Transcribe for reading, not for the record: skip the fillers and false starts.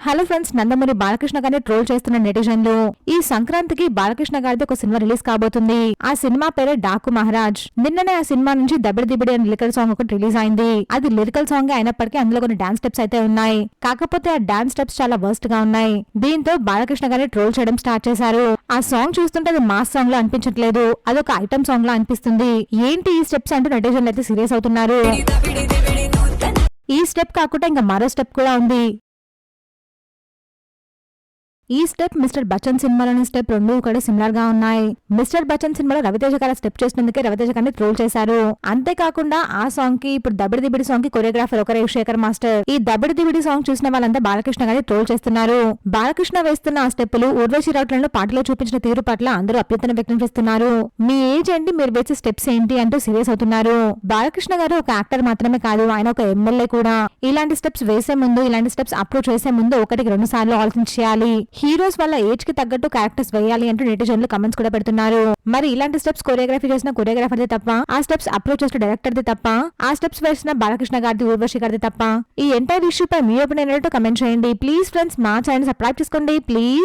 Hello friends, Nandamuri Balakrishna గారిని troll చేస్తున్న నెటిజన్లు. ఈ సంక్రాంతికి బాలకృష్ణ గారిది ఒక సినిమా రిలీజ్ కాబోతుంది. ఆ సినిమా పేరే డాకు మహారాజ్. నిన్ననే ఆ సినిమా నుంచి దబిడి దిబిడి అనే లిరికల్ సాంగ్ ఒకటి రిలీజ్ అయింది. అది లిరికల్ సాంగ్ అయినప్పటికీ అందులో కొన్ని డాన్స్ స్టెప్స్ అయితే ఉన్నాయి. కాకపోతే ఆ డాన్స్ స్టెప్స్ చాలా వర్స్ట్ గా ఉన్నాయి. దీంతో బాలకృష్ణ గారిని ట్రోల్ చేయడం స్టార్ట్ చేశారు. ఆ సాంగ్ చూస్తుంటే అది మాస్ సాంగ్ లో అనిపించట్లేదు, అదొక ఐటమ్ సాంగ్ లో అనిపిస్తుంది. ఏంటి ఈ స్టెప్స్ అంటూ నెటిజన్లు అయితే సీరియస్ అవుతున్నారు. ఈ స్టెప్ కాకుండా ఇంకా మరో స్టెప్ కూడా ఉంది. ఈ స్టెప్ మిస్టర్ బచ్చన్ సినిమాలోని స్టెప్ రెండు కూడా సిమిలర్ గా ఉన్నాయి. మిస్టర్ బచ్చన్ సినిమాలో రవితేజ గారు స్టెప్ చేసినందుకే రవితేజ గారిని ట్రోల్ చేశారు. అంతేకాకుండా ఆ సాంగ్ కి ఇప్పుడు దబిడి దిబిడి సాంగ్ కి కొరియోగ్రాఫర్ ఒకరే శేఖర్ మాస్టర్. ఈ దబిడి దిబిడి సాంగ్ చూసిన వాళ్ళంతా బాలకృష్ణ గారిని ట్రోల్ చేస్తున్నారు. బాలకృష్ణ వేస్తున్న ఆ స్టెప్పులు ఊర్వశి రాట్లను పాటలో చూపించిన తీరు పట్ల అందరూ అభ్యంతరం వ్యక్తం చేస్తున్నారు. మీ ఏజ్ ఏంటి, మీరు వేసే స్టెప్స్ ఏంటి అంటూ సీరియస్ అవుతున్నారు. బాలకృష్ణ గారు ఒక యాక్టర్ మాత్రమే కాదు, ఆయన ఒక ఎమ్మెల్యే కూడా. ఇలాంటి స్టెప్స్ వేసే ముందు, ఇలాంటి స్టెప్స్ అప్లోడ్ చేసే ముందు ఒకటికి 2 సార్లు ఆలోచించాలి. హీరోస్ వల్ల ఏజ్ కి తగ్గట్టు క్యారెక్టర్స్ వేయాలి అంటూ నెటిజన్లు కమెంట్స్ కూడా పెడుతున్నారు. మరి ఇలాంటి స్టెప్స్ కొరియోగ్రఫీ చేసిన కొరియోగ్రాఫర్ దే తప్ప, ఆ స్టెప్స్ అప్లోడ్ చేసిన డైరెక్టర్ దే తప్ప, ఆ స్టెప్స్ వేసిన బాలకృష్ణ గారిది ఊర్వశి గారిది తప్ప, ఈ ఎంటైర్ ఇష్యూ పై మీ ఒపీనియన్ ఏంటో కమెంట్ చేయండి. ప్లీజ్ ఫ్రెండ్స్, మా ఛానల్ సబ్స్క్రైబ్ చేసుకోండి ప్లీజ్.